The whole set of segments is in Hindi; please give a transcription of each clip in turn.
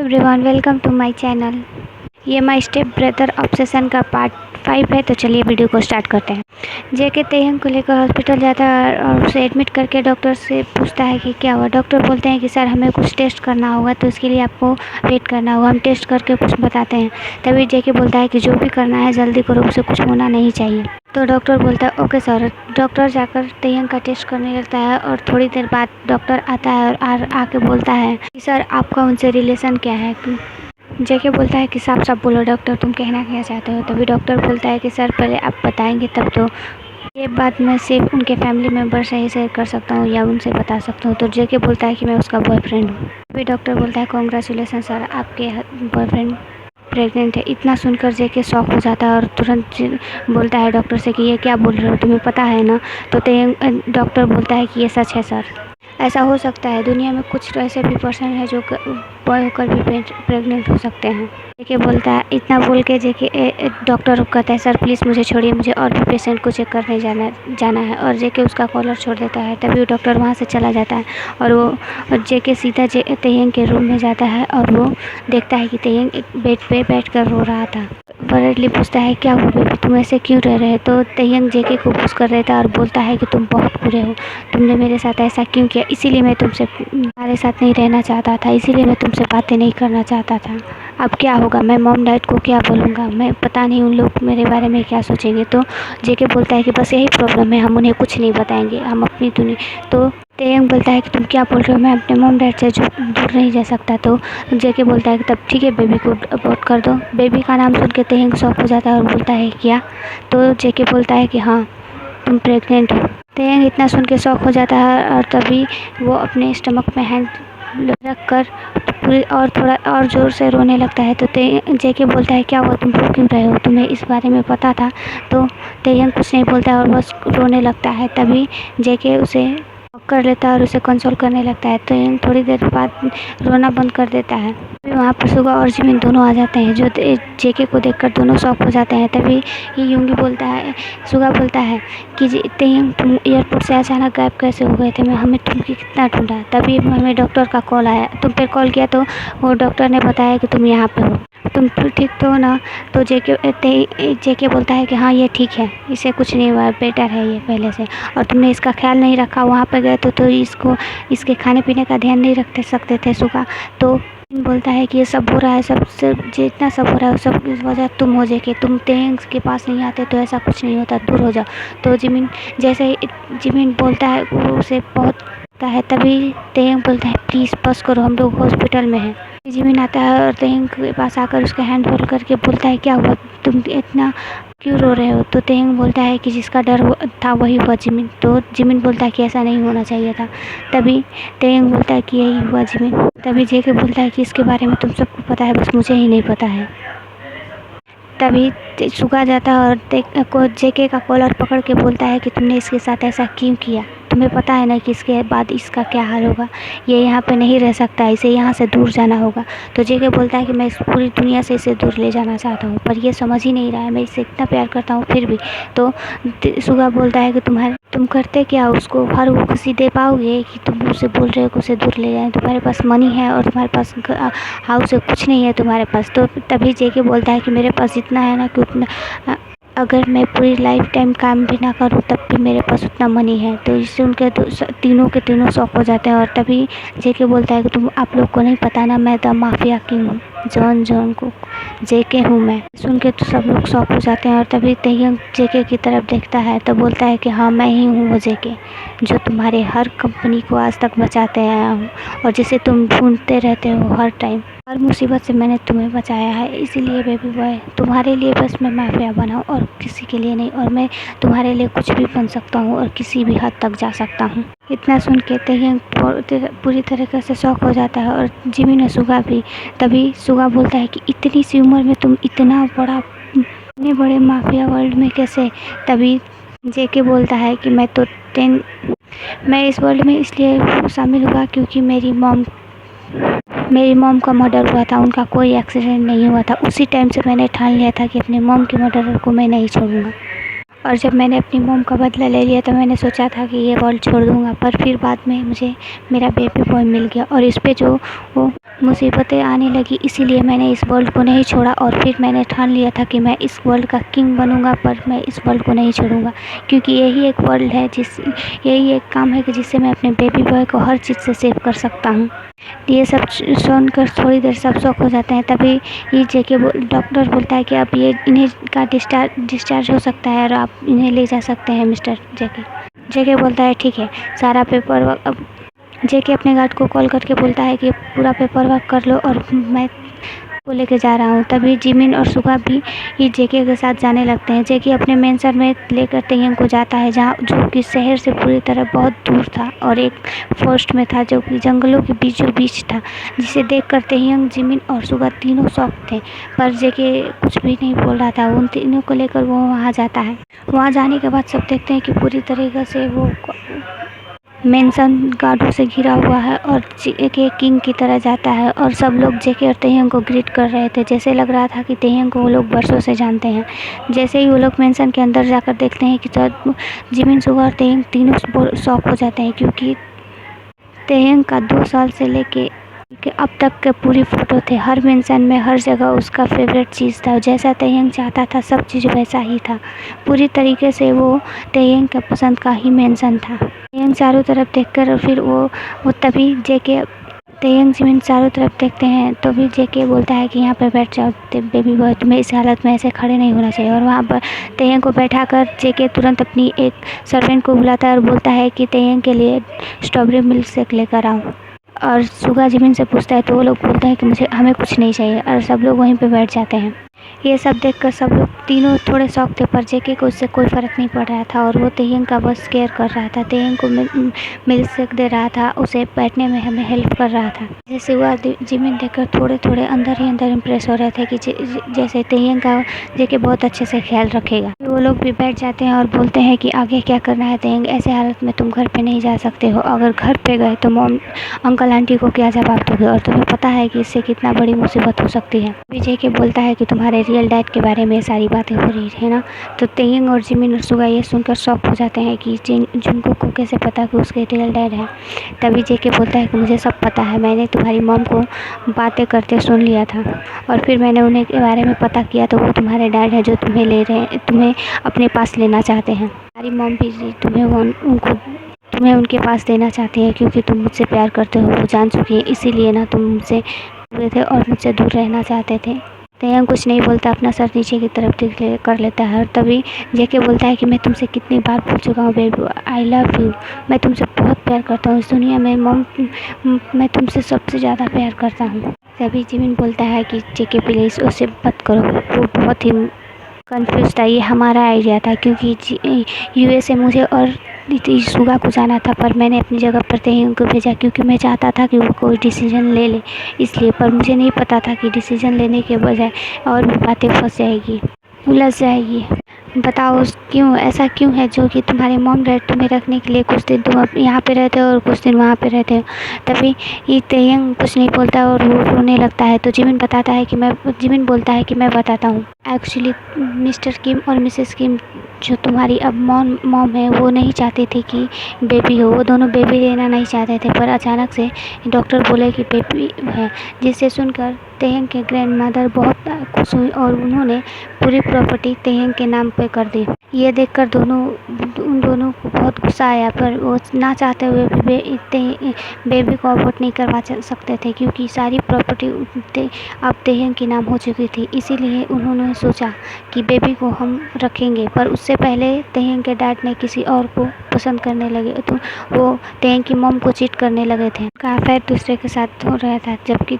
Everyone, welcome to my channel. ये माय स्टेप ब्रदर ऑब्सेशन का पार्ट 5 है। तो चलिए वीडियो को स्टार्ट करते हैं। जेके तेहंग को लेकर हॉस्पिटल जाता है और उसे एडमिट करके डॉक्टर से पूछता है कि क्या हुआ। डॉक्टर बोलते हैं कि सर हमें कुछ टेस्ट करना होगा, तो उसके लिए आपको वेट करना होगा, हम टेस्ट करके कुछ बताते हैं। तभी जेके बोलता है कि जो भी करना है जल्दी करो, उसे कुछ होना नहीं चाहिए। तो डॉक्टर बोलता है ओके सर। डॉक्टर जाकर तेहंग का टेस्ट करने लगता है और थोड़ी देर बाद डॉक्टर आता है और आके बोलता है कि सर आपका उनसे रिलेशन क्या है। जेके बोलता है कि साफ साफ बोलो डॉक्टर, तुम कहना क्या चाहते हो। तभी डॉक्टर बोलता है कि सर पहले आप बताएंगे तब तो ये बात मैं सिर्फ उनके फैमिली मेम्बर से ही शेयर कर सकता हूँ या उनसे बता सकता हूँ। तो जेके बोलता है कि मैं उसका बॉयफ्रेंड हूँ। तभी डॉक्टर बोलता है कॉन्ग्रेचुलेसन सर, आपके बॉयफ्रेंड प्रेग्नेंट है। इतना सुनकर जेके शॉक हो जाता है और तुरंत बोलता है डॉक्टर से कि ये क्या बोल रहे हो, तुम्हें पता है ना। तो डॉक्टर बोलता है कि ये सच है सर। ऐसा हो सकता है, दुनिया में कुछ ऐसे भी पर्सन है जो बॉय होकर भी प्रेग्नेंट हो सकते हैं। जेके बोलता है, इतना बोल के जेके डॉक्टर कहता है सर प्लीज़ मुझे छोड़िए, मुझे और भी पेशेंट को चेक करने जाना है। और जेके उसका कॉलर छोड़ देता है। तभी वो डॉक्टर वहाँ से चला जाता है और जेके सीधा तेहंग के रूम में जाता है और वो देखता है कि तेहंग एक बेड पे बैठ कर रो रहा था। वर्डली पूछता है क्या हुआ बेबी, तुम ऐसे क्यों रह रहे हो। तो तेहंग जेके को पुश कर देता है और बोलता है कि तुम बहुत बुरे हो, तुमने मेरे साथ ऐसा क्यों किया, इसीलिए मैं तुमसे तुम्हारे साथ नहीं रहना चाहता था, इसीलिए मैं तुमसे बातें नहीं करना चाहता था। अब क्या होगा, मैं मॉम डैड को क्या बोलूँगा, मैं पता नहीं उन लोग मेरे बारे में क्या सोचेंगे। तो जेके बोलता है कि बस यही प्रॉब्लम है, हम उन्हें कुछ नहीं बताएंगे, हम अपनी दुनिया। तो तेहंग बोलता है कि तुम क्या बोल रहे हो, मैं अपने मॉम डैड से दूर नहीं जा सकता। तो जेके बोलता है कि तब ठीक है, बेबी को अबॉर्ट कर दो। बेबी का नाम सुन के तेहंग शॉक हो जाता है और बोलता है क्या। तो जेके बोलता है कि हाँ तुम प्रेग्नेंट हो। तेहंग इतना सुन के शॉक हो जाता है और तभी वो अपने स्टमक में हैंड रख कर पूरी और थोड़ा और ज़ोर से रोने लगता है। तो जेके बोलता है क्या हुआ, तुम रो क्यों रहे हो, तुम्हें इस बारे में पता था। तो तेहंग कुछ नहीं बोलता है और बस रोने लगता है। तभी जेके उसे कर लेता है और उसे कंसोल करने लगता है। तो इन थोड़ी देर बाद रोना बंद कर देता है। तभी वहाँ पर सुगा और जिमिन दोनों आ जाते हैं, जो जेके को देखकर दोनों शॉक हो जाते हैं। तभी यूंगी बोलता है, सुगा बोलता है कि तेहंग तुम एयरपोर्ट से अचानक गायब कैसे हो गए थे, हमें तुमको कितना ढूंढा। तभी हमें डॉक्टर का कॉल आया, तुम पर कॉल किया तो वो डॉक्टर ने बताया कि तुम यहाँ पे हो, तुम ठीक तो हो ना। तो जेके बोलता है कि हाँ ये ठीक है, इसे कुछ नहीं हुआ, बेटर है ये पहले से, और तुमने इसका ख्याल नहीं रखा, वहाँ पे गए तो इसके खाने पीने का ध्यान नहीं रख सकते थे सुगा। तो बोलता है कि ये सब हो रहा है, सब जितना सब हो रहा है सब वजह तुम हो जेके, तुम तेहंग के पास नहीं आते तो ऐसा कुछ नहीं होता, दूर हो जाओ। तो जैसे ही जिमिन बोलता है वो उसे बहुत है। तभी तेहंग बोलता है प्लीज़ बस करो, हम लोग हॉस्पिटल में हैं। जिमिन आता है और तेहंग के पास आकर उसका हैंड होल्ड करके बोलता है क्या हुआ, तुम इतना क्यों रो रहे हो। तो तेहंग बोलता है कि जिसका डर था वही हुआ जिमिन। तो जिमिन बोलता है कि ऐसा नहीं होना चाहिए था। तभी तेहंग बोलता है कि यही हुआ जिमिन। तभी जेके बोलता है कि इसके बारे में तुम सबको पता है, बस मुझे ही नहीं पता है। तभी सुगा जाता है और जेके का कॉलर पकड़ के बोलता है कि तुमने इसके साथ ऐसा क्यों किया, तुम्हें पता है ना कि इसके बाद इसका क्या हाल होगा, ये यहाँ पे नहीं रह सकता, इसे यहाँ से दूर जाना होगा। तो जेके बोलता है कि मैं इस पूरी दुनिया से इसे दूर ले जाना चाहता हूँ, पर ये समझ ही नहीं रहा है, मैं इससे इतना प्यार करता हूँ फिर भी। तो सुगा बोलता है कि तुम करते क्या, उसको हर वो खुशी दे पाओगे कि तुम उसे बोल रहे हो कि उसे दूर ले जाए, तुम्हारे पास मनी है और तुम्हारे पास हाउस है, कुछ नहीं है तुम्हारे पास। तो तभी जेके बोलता है कि मेरे पास जितना है ना कि उतना, अगर मैं पूरी लाइफ टाइम काम भी ना करूँ तब भी मेरे पास उतना मनी है। तो इससे उनके तीनों के तीनों शॉक हो जाते हैं। और तभी जेके बोलता है कि आप लोग को नहीं पता ना, मैं द माफिया किंग हूँ, जॉन को जेके हूँ मैं। सुन के तो सब लोग शॉक हो जाते हैं। और तभी तेहंग जेके की तरफ देखता है तो बोलता है कि हाँ मैं ही हूँ वो जेके, जो तुम्हारे हर कंपनी को आज तक बचाते आया हूँ और जिसे तुम ढूंढते रहते हो हर टाइम, हर मुसीबत से मैंने तुम्हें बचाया है। इसीलिए बेबी बॉय तुम्हारे लिए बस मैं माफिया बना हूँ और किसी के लिए नहीं, और मैं तुम्हारे लिए कुछ भी बन सकता हूँ और किसी भी हद तक जा सकता हूँ। इतना सुन के तेहंग पूरी तरीके से शॉक हो जाता है और जिमिन और सुगा भी। तभी सुगा बोलता है कि इतनी सी उम्र में तुम इतने बड़े माफिया वर्ल्ड में कैसे। तभी जेके बोलता है कि मैं इस वर्ल्ड में इसलिए शामिल हुआ क्योंकि मेरी मॉम का मर्डर हुआ था, उनका कोई एक्सीडेंट नहीं हुआ था। उसी टाइम से मैंने ठान लिया था कि अपने मॉम के मर्डरर को मैं नहीं छोड़ूंगा। और जब मैंने अपनी मॉम का बदला ले लिया तो मैंने सोचा था कि ये वर्ल्ड छोड़ दूँगा, पर फिर बाद में मुझे मेरा बेबी बॉय मिल गया और इस पे जो वो मुसीबतें आने लगी, इसीलिए मैंने इस वर्ल्ड को नहीं छोड़ा। और फिर मैंने ठान लिया था कि मैं इस वर्ल्ड का किंग बनूँगा, पर मैं इस वर्ल्ड को नहीं छोड़ूँगा, क्योंकि यही एक वर्ल्ड है यही एक काम है कि जिससे मैं अपने बेबी बॉय को हर चीज़ से सेव कर सकता हूँ। ये सब सुनकर थोड़ी देर सब शॉक हो जाते हैं। तभी ये जेके डॉक्टर बोलता है कि अब ये इन्हें का डिस्चार्ज हो सकता है और आप इन्हें ले जा सकते हैं मिस्टर जेके। जेके बोलता है ठीक है, सारा पेपर वर्क। अब जेके अपने गार्ड को कॉल करके बोलता है कि पूरा पेपर वर्क कर लो और मैं को लेके जा रहा हूँ। तभी जिमिन और सुगा भी ये जेके के साथ जाने लगते हैं। जेके अपने मेंशन में लेकर तेयंग को जाता है, जहाँ जो कि शहर से पूरी तरह बहुत दूर था और एक फॉरेस्ट में था जो कि जंगलों के बीचों बीच था, जिसे देखकर तेयंग, जिमिन और सुगा तीनों शॉक थे। पर जेके कुछ भी नहीं बोल रहा था। उन तीनों को लेकर वो वहाँ जाता है। वहाँ जाने के बाद सब देखते हैं कि पूरी तरीके से वो मेंशन गार्डों से घिरा हुआ है और जेके किंग की तरह जाता है और सब लोग जेके और तेयंग को ग्रीट कर रहे थे। जैसे लग रहा था कि तेयंग को वो लोग बरसों से जानते हैं। जैसे ही वो लोग मेंशन के अंदर जाकर देखते हैं कि तो जिमिन, सुगा और तेयंग तीनों शॉक हो जाते हैं, क्योंकि तेयंग का 2 साल से लेके अब तक के पूरी फ़ोटो थे। हर मेंशन में हर जगह उसका फेवरेट चीज़ था। जैसा तेयंग चाहता था सब चीज़ वैसा ही था। पूरी तरीके से वो तेयंग का पसंद का ही मेंशन था। तेयंग चारों तरफ देखकर और फिर वो तभी जेके तेयंग, जिमिन चारों तरफ देखते हैं तो भी जेके बोलता है कि यहाँ पे बैठ जाओ बेबी बॉय, तुम्हें इस हालत में ऐसे खड़े नहीं होना चाहिए। और वहाँ पर तेयंग को बैठाकर जेके तुरंत अपनी एक सर्वेंट को बुलाता है और बोलता है कि तेयंग के लिए स्ट्रॉबेरी मिल्क शेक लेकर आओ। और सुगा जिमिन से पूछता है तो वो लोग बोलते हैं कि हमें कुछ नहीं चाहिए और सब लोग वहीं पे बैठ जाते हैं। ये सब देखकर सब लोग तीनों थोड़े शॉक थे, पर जेके को उससे कोई फ़र्क नहीं पड़ रहा था और वो तेयंग का बस केयर कर रहा था। तेयंग को मिल्क शेक दे रहा था, उसे बैठने में हमें हेल्प कर रहा था। जैसे हुआ जिमिन देखकर थोड़े थोड़े अंदर ही अंदर इम्प्रेस हो रहे थे कि जैसे तेयंग का जेके बहुत अच्छे से ख्याल रखेगा। वो लोग भी बैठ जाते हैं और बोलते हैं कि आगे क्या करना है तेयंग, ऐसे हालत में तुम घर पे नहीं जा सकते हो। अगर घर पे गए तो मॉम, अंकल आंटी को क्या जवाब दोगे, और तुम्हें पता है कि इससे कितना बड़ी मुसीबत हो सकती है। जेके बोलता है कि तुम्हारे रियल डैड के बारे में सारी बातें हो रही है ना। तो तेयंग और जिमिन और सुगा ये सुनकर शॉक हो जाते हैं कि जुंगकुक को कैसे पता कि उसके रियल डैड है। तभी जेके बोलता है कि मुझे सब पता है, मैंने तुम्हारी मॉम को बातें करते सुन लिया था और फिर मैंने उन्हें के बारे में पता किया, तो वो तुम्हारे डैड है जो तुम्हें अपने पास लेना चाहते हैं। तुम्हारी मॉम भी तुम्हें उनके पास देना चाहती है, क्योंकि तुम मुझसे प्यार करते हो, वो जान चुकी है, इसीलिए ना तुम मुझसे हुए थे और मुझसे दूर रहना चाहते थे। तेयंग कुछ नहीं बोलता, अपना सर नीचे की तरफ कर लेता है और तभी जेके बोलता है कि मैं तुमसे कितनी बार बोल चुका हूँ बेबी, आई लव यू, मैं तुमसे बहुत प्यार करता हूँ। इस दुनिया में मॉम, मैं तुमसे सबसे ज़्यादा प्यार करता हूँ। तभी जिमिन बोलता है कि जेके प्लीज़ उससे मत करो, वो बहुत ही कन्फ्यूज था। ये हमारा आइडिया था, क्योंकि यूएसए मुझे और सुगा को जाना था, पर मैंने अपनी जगह पर तेयंग को भेजा क्योंकि मैं चाहता था कि वो कोई डिसीजन ले ले, इसलिए। पर मुझे नहीं पता था कि डिसीजन लेने के बजाय और भी बातें फंस जाएगी, उलझ जाएगी। बताओ क्यों, ऐसा क्यों है जो कि तुम्हारे मॉम डैड तुम्हें रखने के लिए कुछ दिन तुम यहाँ पे रहते हो और कुछ दिन वहाँ पे रहते हो। तभी ये तेयंग कुछ नहीं बोलता और वो रोने लगता है। तो जिमिन जिमिन बोलता है कि मैं बताता हूँ। एक्चुअली मिस्टर किम और मिसेस किम, जो तुम्हारी अब मॉम है, वो नहीं चाहती थी कि बेबी हो, वो दोनों बेबी लेना नहीं चाहते थे, पर अचानक से डॉक्टर बोले कि बेबी है, जिसे सुनकर तेयंग के ग्रैंडमदर बहुत खुश हुई और उन्होंने पूरी प्रॉपर्टी तेयंग के नाम पे कर दी। ये देखकर उन दोनों को बहुत गुस्सा आया, पर वो ना चाहते हुए भी बेबी को अबॉर्ट नहीं करवा सकते थे, क्योंकि सारी प्रॉपर्टी अब तेयंग के नाम हो चुकी थी। इसीलिए उन्होंने सोचा कि बेबी को हम रखेंगे, पर उससे पहले तेयंग के डैड ने किसी और को पसंद करने लगे, तो वो तेयंग की मॉम को चीट करने लगे थे। उनका अफेयर दूसरे के साथ हो रहा था, जबकि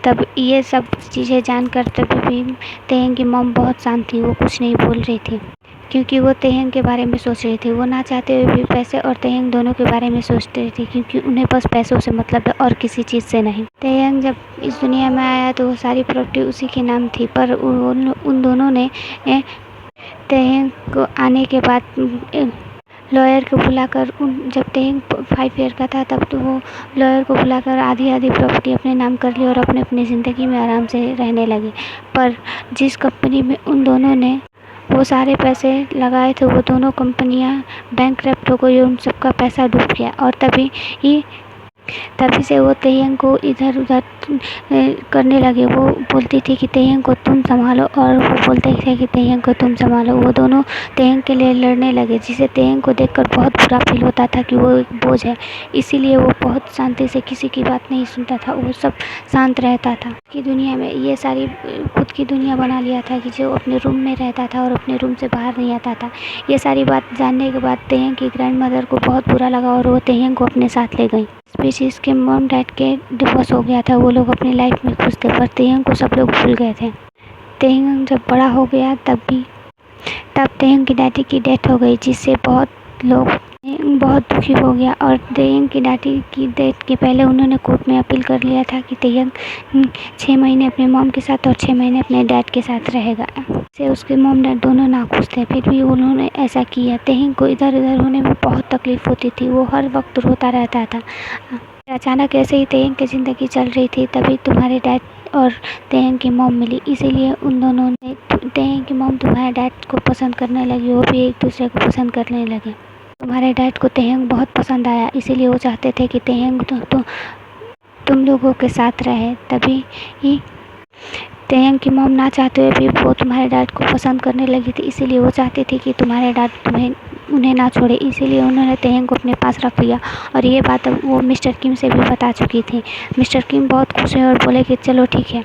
तब ये सब चीज़ें जानकर तभी भी तेयंग की मॉम बहुत शांत थी, वो कुछ नहीं बोल रही थी, क्योंकि वो तेयंग के बारे में सोच रही थी। वो ना चाहते हुए भी पैसे और तेयंग दोनों के बारे में सोचते रही थी, क्योंकि उन्हें बस पैसों से मतलब है और किसी चीज़ से नहीं। तेयंग जब इस दुनिया में आया तो वो सारी प्रॉपर्टी उसी के नाम थी, पर उन दोनों ने तेयंग को आने के बाद लॉयर को बुलाकर, जब तेयंग 5 ईयर का था तब तो वो लॉयर को बुलाकर आधी प्रॉपर्टी अपने नाम कर ली और अपनी ज़िंदगी में आराम से रहने लगे। पर जिस कंपनी में उन दोनों ने वो सारे पैसे लगाए थे वो दोनों कंपनियां बैंकरप्ट हो गई, उन सबका पैसा डूब गया। और तभी से वो तेयंग को इधर उधर करने लगे। वो बोलती थी कि तेयंग को तुम संभालो और वो बोलते थे कि तेयंग को तुम संभालो। वो दोनों तेयंग के लिए लड़ने लगे, जिसे तेयंग को देखकर बहुत बुरा फील होता था कि वो एक बोझ है। इसीलिए वो बहुत शांति से किसी की बात नहीं सुनता था, वो सब शांत रहता था। की दुनिया में ये सारी खुद की दुनिया बना लिया था कि जो अपने रूम में रहता था और अपने रूम से बाहर नहीं आता था। ये सारी बात जानने के बाद तेयंग की ग्रैंड मदर को बहुत बुरा लगा और वो तेयंग को अपने साथ ले गई। इस बीच इसके मॉम डैड के डिवोर्स हो गया था। वो लोग अपनी लाइफ में खुश थे, पर तेयंग को सब लोग भूल गए थे। तेयंग जब बड़ा हो गया तब तेयंग की डैडी की डेथ हो गई, जिससे बहुत दुखी हो गया। और तेयंग की डैडी की डेथ के पहले उन्होंने कोर्ट में अपील कर लिया था कि तेयंग 6 महीने अपने मॉम के साथ और 6 महीने अपने डैड के साथ रहेगा। से उसके मॉम डैड दोनों नाखुश थे, फिर भी उन्होंने ऐसा किया। तेयंग को इधर उधर होने में बहुत तकलीफ होती थी, वो हर वक्त रोता रहता था। अचानक ऐसे ही तेयंग की ज़िंदगी चल रही थी, तभी तुम्हारे डैड और तेयंग की मॉम मिली। इसीलिए उन दोनों ने तेयंग की मॉम तुम्हारे डैड को पसंद करने लगी, वो भी एक दूसरे को पसंद करने लगे। तुम्हारे डैड को तेयंग बहुत पसंद आया, इसीलिए वो चाहते थे कि तेयंग तुम लोगों के साथ रहे। तभी ही तेयंग की मॉम ना चाहते हुए भी वो तुम्हारे डैड को पसंद करने लगी थी, इसीलिए वो चाहती थी कि तुम्हारे डैड उन्हें ना छोड़े। इसीलिए उन्होंने तेयंग को अपने पास रख लिया। और ये बात वो मिस्टर किम से भी बता चुकी थी। मिस्टर किम बहुत खुश हुए और बोले कि चलो ठीक है।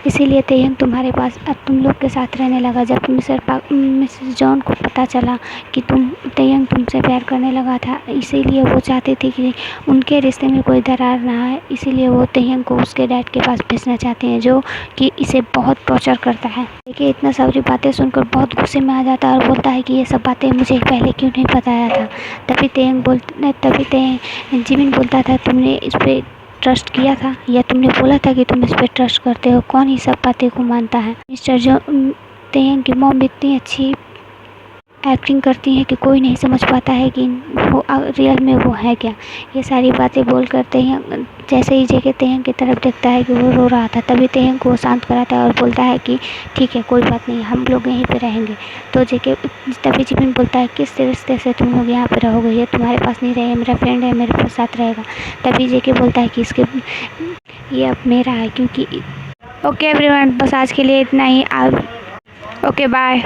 इसीलिए तेयंग तुम्हारे पास अब तुम लोग के साथ रहने लगा। जब मिसेस जॉन को पता चला कि तेयंग तुमसे प्यार करने लगा था, इसीलिए वो चाहती थी कि उनके रिश्ते में कोई दरार ना आए। इसीलिए वो तेयंग को उसके डैड के पास भेजना चाहते हैं, जो कि इसे बहुत टॉर्चर करता है। देखिए इतना सारी बातें सुनकर बहुत गुस्से में आ जाता है और बोलता है कि ये सब बातें मुझे पहले क्यों नहीं बताया था। तभी जिमिन बोलता था तुमने इस पर ट्रस्ट किया था, या तुमने बोला था कि तुम इस पर ट्रस्ट करते हो। कौन ही सब बातें को मानता है। तेयंग की मॉम इतनी अच्छी एक्टिंग करती है कि कोई नहीं समझ पाता है कि वो रियल में वो है क्या। ये सारी बातें बोल कर तेयंग जैसे ही जेके तेयंग की तरफ देखता है कि वो रो रहा था, तभी तेयंग को वो शांत कराता है और बोलता है कि ठीक है कोई बात नहीं, हम लोग यहीं पे रहेंगे। तो तभी जिमिन बोलता है किस रिश्ते से तुम लोग यहाँ पे रहोगे, ये तुम्हारे पास नहीं रहे, मेरा फ्रेंड है, मेरे पास साथ रहेगा। तभी जेके बोलता है कि ये अब मेरा है, क्योंकि ओके एवरीवन, बस आज के लिए इतना ही। Okay bye.